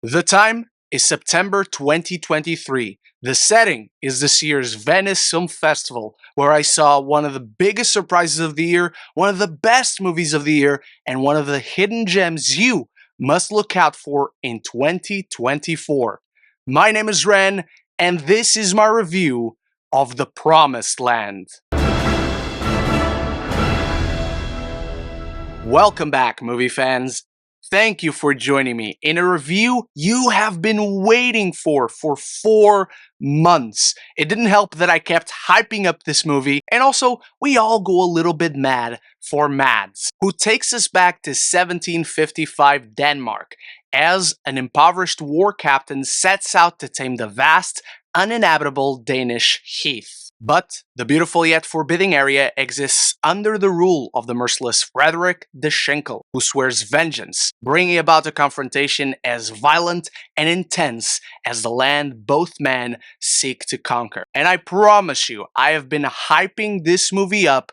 The time is September 2023. The setting is this year's Venice Film Festival, where I saw one of the biggest surprises of the year, one of the best movies of the year, and one of the hidden gems you must look out for in 2024. My name is Ren, and this is my review of The Promised Land. Welcome back, movie fans. Thank you for joining me in a review you have been waiting for 4 months. It didn't help that I kept hyping up this movie, and also we all go a little bit mad for Mads, who takes us back to 1755 Denmark as an impoverished war captain sets out to tame the vast, uninhabitable Danish heath. But the beautiful yet forbidding area exists under the rule of the merciless Frederik de Schinkel, who swears vengeance, bringing about a confrontation as violent and intense as the land both men seek to conquer. And I promise you, I have been hyping this movie up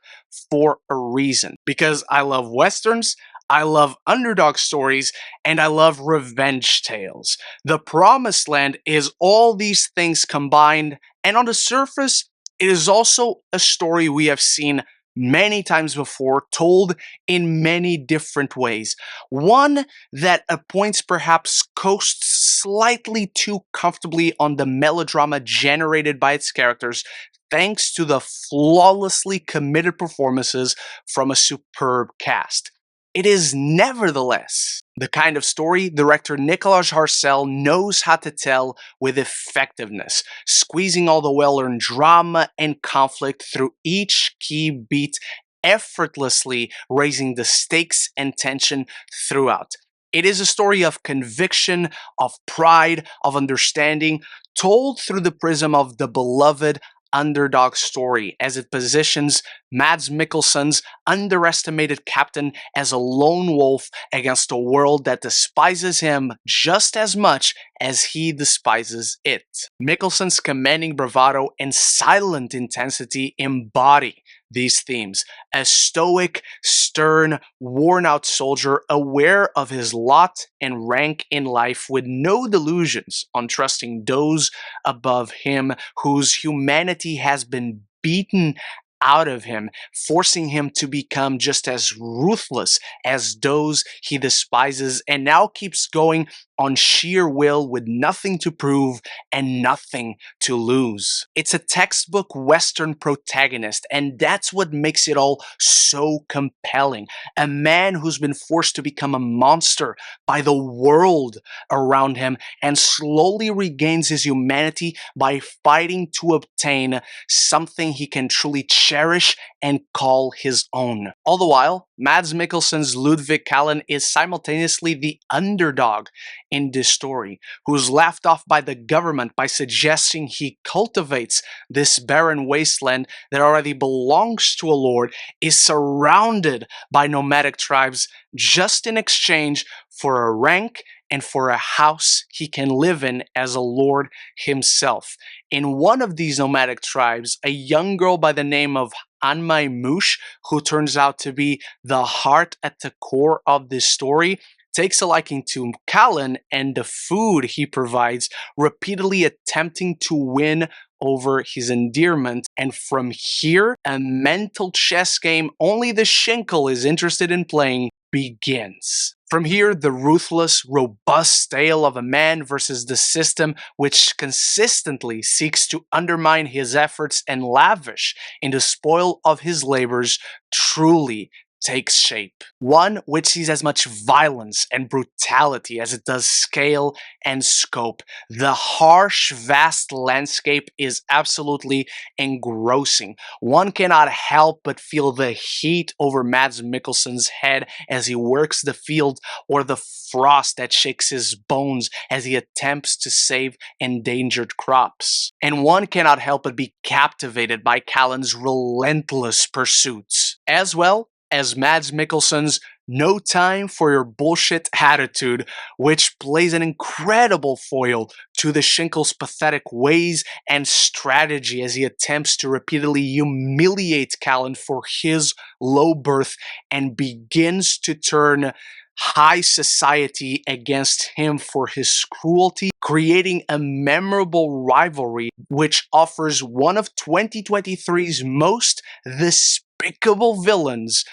for a reason. Because I love westerns, I love underdog stories, and I love revenge tales. The Promised Land is all these things combined, and on the surface, it is also a story we have seen many times before, told in many different ways. One that at points perhaps coasts slightly too comfortably on the melodrama generated by its characters, thanks to the flawlessly committed performances from a superb cast. It is nevertheless the kind of story director Nicolas Harcel knows how to tell with effectiveness, squeezing all the well-earned drama and conflict through each key beat, effortlessly raising the stakes and tension throughout. It is a story of conviction, of pride, of understanding, told through the prism of the beloved underdog story, as it positions Mads Mikkelsen's underestimated captain as a lone wolf against a world that despises him just as much as he despises it. Mikkelsen's commanding bravado and silent intensity embody these themes. A stoic, stern, worn-out soldier aware of his lot and rank in life with no delusions on trusting those above him whose humanity has been beaten out of him, forcing him to become just as ruthless as those he despises, and now keeps going on sheer will with nothing to prove and nothing to lose. It's a textbook Western protagonist, and that's what makes it all so compelling. A man who's been forced to become a monster by the world around him and slowly regains his humanity by fighting to obtain something he can truly cherish and call his own. All the while, Mads Mikkelsen's Ludvig Kahlen is simultaneously the underdog in this story, who's laughed off by the government by suggesting he cultivates this barren wasteland that already belongs to a lord, is surrounded by nomadic tribes just in exchange for a rank and for a house he can live in as a lord himself. In one of these nomadic tribes, a young girl by the name of Anmai Mush, who turns out to be the heart at the core of this story, takes a liking to Kahlen and the food he provides, repeatedly attempting to win over his endearment. And from here, a mental chess game only the Schinkel is interested in playing begins. From here, the ruthless, robust tale of a man versus the system which consistently seeks to undermine his efforts and lavish in the spoil of his labors truly takes shape. One which sees as much violence and brutality as it does scale and scope. The harsh, vast landscape is absolutely engrossing. One cannot help but feel the heat over Mads Mikkelsen's head as he works the field, or the frost that shakes his bones as he attempts to save endangered crops. And one cannot help but be captivated by Kahlen's relentless pursuits, as well as Mads Mikkelsen's no time for your bullshit attitude, which plays an incredible foil to the Schinkel's pathetic ways and strategy as he attempts to repeatedly humiliate Kahlen for his low birth and begins to turn high society against him for his cruelty, creating a memorable rivalry which offers one of 2023's most despicable villains,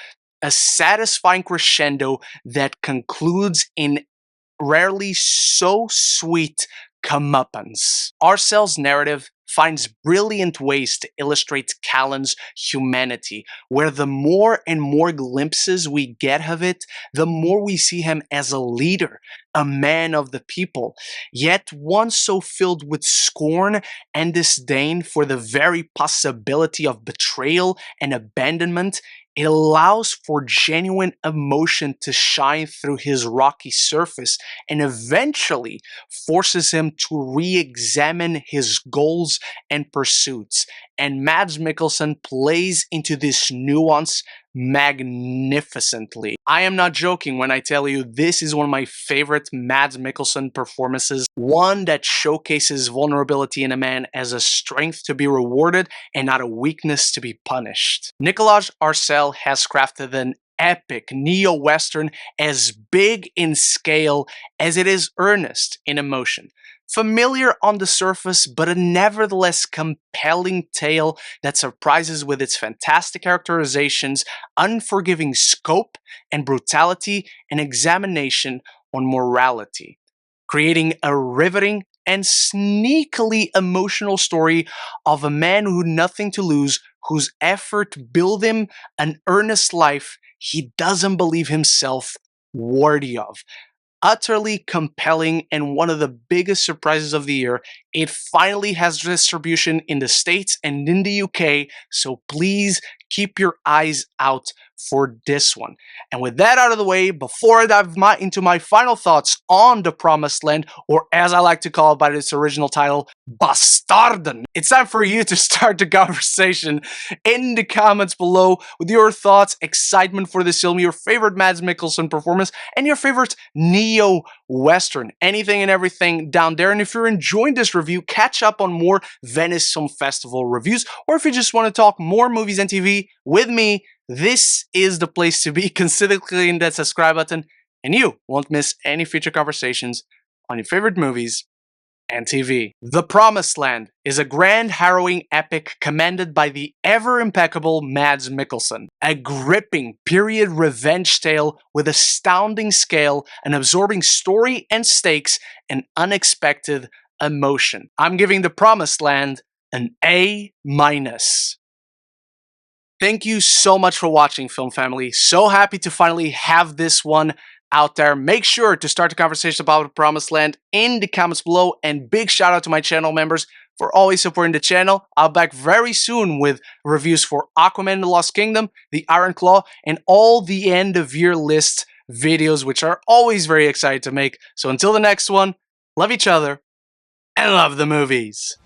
a satisfying crescendo that concludes in rarely so sweet comeuppance. Arcel's narrative finds brilliant ways to illustrate Kahlen's humanity, where the more and more glimpses we get of it, the more we see him as a leader, a man of the people, yet one so filled with scorn and disdain for the very possibility of betrayal and abandonment. It allows for genuine emotion to shine through his rocky surface and eventually forces him to re-examine his goals and pursuits. And Mads Mikkelsen plays into this nuance magnificently. I am not joking when I tell you this is one of my favorite Mads Mikkelsen performances, one that showcases vulnerability in a man as a strength to be rewarded and not a weakness to be punished. Nicolas Arcel has crafted an epic neo-western as big in scale as it is earnest in emotion. Familiar on the surface, but a nevertheless compelling tale that surprises with its fantastic characterizations, unforgiving scope and brutality, and examination on morality, creating a riveting and sneakily emotional story of a man who had nothing to lose, whose effort built him an earnest life he doesn't believe himself worthy of. Utterly compelling and one of the biggest surprises of the year. It finally has distribution in the States and in the UK, so please keep your eyes out for this one. And with that out of the way, before I dive into my final thoughts on The Promised Land, or as I like to call it by its original title, Bastarden, it's time for you to start the conversation in the comments below with your thoughts, excitement for this film, your favorite Mads Mikkelsen performance, and your favorite neo-western, anything and everything down there. And if you're enjoying this review, catch up on more Venice Film Festival reviews, or if you just want to talk more movies and TV with me, this is the place to be. Consider clicking that subscribe button, and you won't miss any future conversations on your favorite movies and TV. The Promised Land is a grand, harrowing epic commanded by the ever-impeccable Mads Mikkelsen. A gripping period revenge tale with astounding scale, an absorbing story and stakes, and unexpected emotion. I'm giving The Promised Land an A-. Thank you so much for watching, Film Family. So happy to finally have this one out there. Make sure to start the conversation about The Promised Land in the comments below, and big shout out to my channel members for always supporting the channel. I'll be back very soon with reviews for Aquaman and the Lost Kingdom, The Iron Claw, and all the end of year list videos, which are always very excited to make. So until the next one, love each other and love the movies.